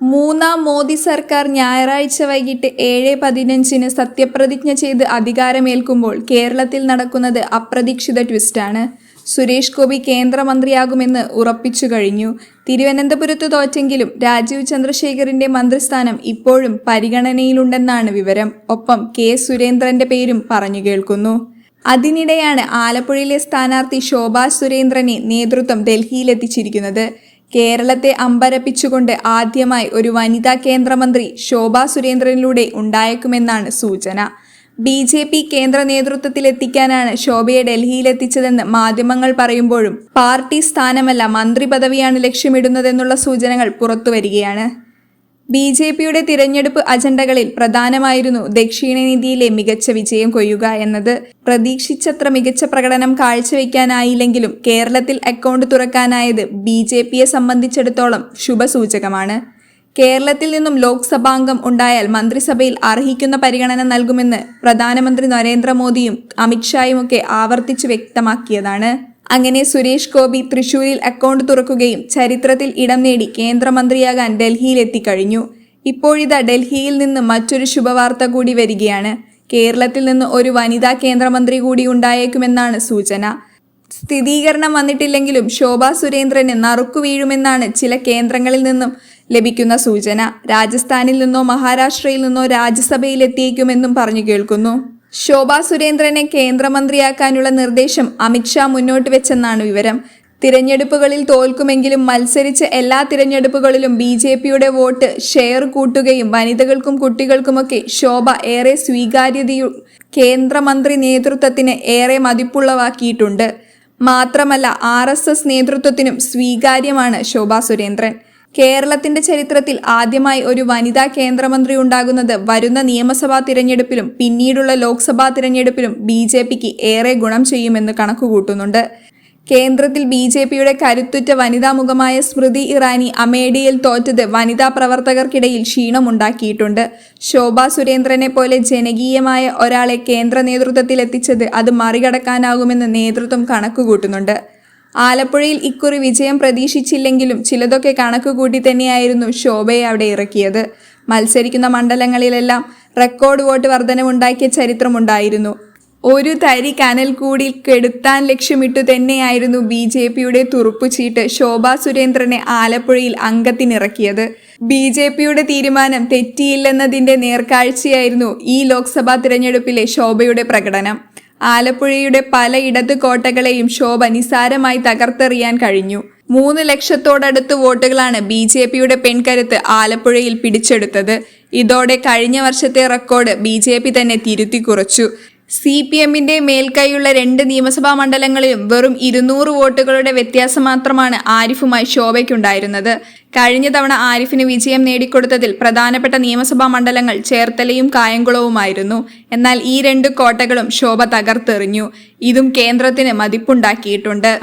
മൂന്നാം മോദി സർക്കാർ ഞായറാഴ്ച വൈകിട്ട് 7:15 സത്യപ്രതിജ്ഞ ചെയ്ത് അധികാരമേൽക്കുമ്പോൾ കേരളത്തിൽ നടക്കുന്നത് അപ്രതീക്ഷിത ട്വിസ്റ്റാണ്. സുരേഷ് ഗോപി കേന്ദ്രമന്ത്രിയാകുമെന്ന് ഉറപ്പിച്ചു കഴിഞ്ഞു. തിരുവനന്തപുരത്ത് തോറ്റെങ്കിലും രാജീവ് ചന്ദ്രശേഖറിന്റെ മന്ത്രിസ്ഥാനം ഇപ്പോഴും പരിഗണനയിലുണ്ടെന്നാണ് വിവരം. ഒപ്പം കെ സുരേന്ദ്രന്റെ പേരും പറഞ്ഞു കേൾക്കുന്നു. അതിനിടെയാണ് ആലപ്പുഴയിലെ സ്ഥാനാർത്ഥി ശോഭാ സുരേന്ദ്രനെ നേതൃത്വം ഡൽഹിയിലെത്തിച്ചിരിക്കുന്നത്. കേരളത്തെ അമ്പരപ്പിച്ചുകൊണ്ട് ആദ്യമായി ഒരു വനിതാ കേന്ദ്രമന്ത്രി ശോഭാ സുരേന്ദ്രനിലൂടെ ഉണ്ടായേക്കുമെന്നാണ് സൂചന. BJP കേന്ദ്ര നേതൃത്വത്തിലെത്തിക്കാനാണ് ശോഭയെ ഡൽഹിയിലെത്തിച്ചതെന്ന് മാധ്യമങ്ങൾ പറയുമ്പോഴും പാർട്ടി സ്ഥാനമല്ല മന്ത്രി പദവിയാണ് ലക്ഷ്യമിടുന്നതെന്നുള്ള സൂചനകൾ പുറത്തുവരികയാണ്. BJPയുടെ തിരഞ്ഞെടുപ്പ് അജണ്ടകളിൽ പ്രധാനമായിരുന്നു ദക്ഷിണേന്ത്യയിലെ മികച്ച വിജയം കൊയ്യുക എന്നത്. പ്രതീക്ഷിച്ചത്ര മികച്ച പ്രകടനം കാഴ്ചവെക്കാനായില്ലെങ്കിലും കേരളത്തിൽ അക്കൗണ്ട് തുറക്കാനായത് BJPയെ സംബന്ധിച്ചിടത്തോളം ശുഭസൂചകമാണ്. കേരളത്തിൽ നിന്നും ലോക്സഭാംഗം ഉണ്ടായാൽ മന്ത്രിസഭയിൽ അർഹിക്കുന്ന പരിഗണന നൽകുമെന്ന് പ്രധാനമന്ത്രി നരേന്ദ്രമോദിയും അമിത്ഷായുമൊക്കെ ആവർത്തിച്ചു വ്യക്തമാക്കിയതാണ്. അങ്ങനെ സുരേഷ് ഗോപി തൃശൂരിൽ അക്കൗണ്ട് തുറക്കുകയും ചരിത്രത്തിൽ ഇടം നേടി കേന്ദ്രമന്ത്രിയാകാൻ ഡൽഹിയിലെത്തിക്കഴിഞ്ഞു. ഇപ്പോഴിതാ ഡൽഹിയിൽ നിന്ന് മറ്റൊരു ശുഭവാർത്ത കൂടി വരികയാണ്. കേരളത്തിൽ നിന്ന് ഒരു വനിതാ കേന്ദ്രമന്ത്രി കൂടി ഉണ്ടായേക്കുമെന്നാണ് സൂചന. സ്ഥിരീകരണം വന്നിട്ടില്ലെങ്കിലും ശോഭാ സുരേന്ദ്രന് നറുക്കു വീഴുമെന്നാണ് ചില കേന്ദ്രങ്ങളിൽ നിന്നും ലഭിക്കുന്ന സൂചന. രാജസ്ഥാനിൽ നിന്നോ മഹാരാഷ്ട്രയിൽ നിന്നോ രാജ്യസഭയിലെത്തിയേക്കുമെന്നും പറഞ്ഞു കേൾക്കുന്നു. ശോഭാ സുരേന്ദ്രനെ കേന്ദ്രമന്ത്രിയാക്കാനുള്ള നിർദ്ദേശം അമിത്ഷാ മുന്നോട്ട് വെച്ചെന്നാണ് വിവരം. തിരഞ്ഞെടുപ്പുകളിൽ തോൽക്കുമെങ്കിലും മത്സരിച്ച എല്ലാ തിരഞ്ഞെടുപ്പുകളിലും BJPയുടെ വോട്ട് ഷെയർ കൂട്ടുകയും വനിതകൾക്കും കുട്ടികൾക്കുമൊക്കെ ശോഭ ഏറെ സ്വീകാര്യതയും കേന്ദ്രമന്ത്രി നേതൃത്വത്തിന് ഏറെ മതിപ്പുള്ളവാക്കിയിട്ടുണ്ട്. മാത്രമല്ല RSS നേതൃത്വത്തിനും സ്വീകാര്യമാണ് ശോഭാ സുരേന്ദ്രൻ. കേരളത്തിന്റെ ചരിത്രത്തിൽ ആദ്യമായി ഒരു വനിതാ കേന്ദ്രമന്ത്രി ഉണ്ടാകുന്നത് വരുന്ന നിയമസഭാ തിരഞ്ഞെടുപ്പിലും പിന്നീടുള്ള ലോക്സഭാ തിരഞ്ഞെടുപ്പിലും BJPക്ക് ഏറെ ഗുണം ചെയ്യുമെന്ന് കണക്കുകൂട്ടുന്നുണ്ട്. കേന്ദ്രത്തിൽ BJPയുടെ കരുത്തുറ്റ വനിതാ മുഖമായ സ്മൃതി ഇറാനി അമേഠിയിൽ തോറ്റത് വനിതാ പ്രവർത്തകർക്കിടയിൽ ക്ഷീണമുണ്ടാക്കിയിട്ടുണ്ട്. ശോഭാ സുരേന്ദ്രനെ പോലെ ജനകീയമായ ഒരാളെ കേന്ദ്ര നേതൃത്വത്തിൽ എത്തിച്ചത് അത് മറികടക്കാനാകുമെന്ന് നേതൃത്വം കണക്കുകൂട്ടുന്നുണ്ട്. ആലപ്പുഴയിൽ ഇക്കുറി വിജയം പ്രതീക്ഷിച്ചില്ലെങ്കിലും ചിലതൊക്കെ കണക്കുകൂട്ടി തന്നെയായിരുന്നു ശോഭയെ അവിടെ ഇറക്കിയത്. മത്സരിക്കുന്ന മണ്ഡലങ്ങളിലെല്ലാം റെക്കോർഡ് വോട്ട് വർധനവുണ്ടാക്കിയ ചരിത്രമുണ്ടായിരുന്നു. ഒരു തരി കനൽ കൂടി കെടുത്താൻ ലക്ഷ്യമിട്ടു തന്നെയായിരുന്നു BJPയുടെ തുറുപ്പുചീട്ട് ശോഭാ സുരേന്ദ്രനെ ആലപ്പുഴയിൽ അംഗത്തിനിറക്കിയത്. BJPയുടെ തീരുമാനം തെറ്റിയില്ലെന്നതിന്റെ നേർക്കാഴ്ചയായിരുന്നു ഈ ലോക്സഭാ തിരഞ്ഞെടുപ്പിലെ ശോഭയുടെ പ്രകടനം. ആലപ്പുഴയുടെ പല ഇടത് കോട്ടകളെയും ശോഭ നിസാരമായി തകർത്തെറിയാൻ കഴിഞ്ഞു. 3 ലക്ഷത്തോടടുത്ത് വോട്ടുകളാണ് BJPയുടെ പെൺകരുത്ത് ആലപ്പുഴയിൽ പിടിച്ചെടുത്തത്. ഇതോടെ കഴിഞ്ഞ വർഷത്തെ റെക്കോർഡ് BJP തന്നെ തിരുത്തിക്കുറച്ചു. CPMന്റെ മേൽക്കൈയുള്ള 2 നിയമസഭാ മണ്ഡലങ്ങളിലും വെറും 200 വോട്ടുകളുടെ വ്യത്യാസം മാത്രമാണ് ആരിഫുമായി ശോഭയ്ക്കുണ്ടായിരുന്നത്. കഴിഞ്ഞ തവണ ആരിഫിന് വിജയം നേടിക്കൊടുത്തതിൽ പ്രധാനപ്പെട്ട നിയമസഭാ മണ്ഡലങ്ങൾ ചേർത്തലയും കായംകുളവുമായിരുന്നു. എന്നാൽ ഈ 2 കോട്ടകളും ശോഭ തകർത്തെറിഞ്ഞു. ഇതും കേന്ദ്രത്തിന് മതിപ്പുണ്ടാക്കിയിട്ടുണ്ട്.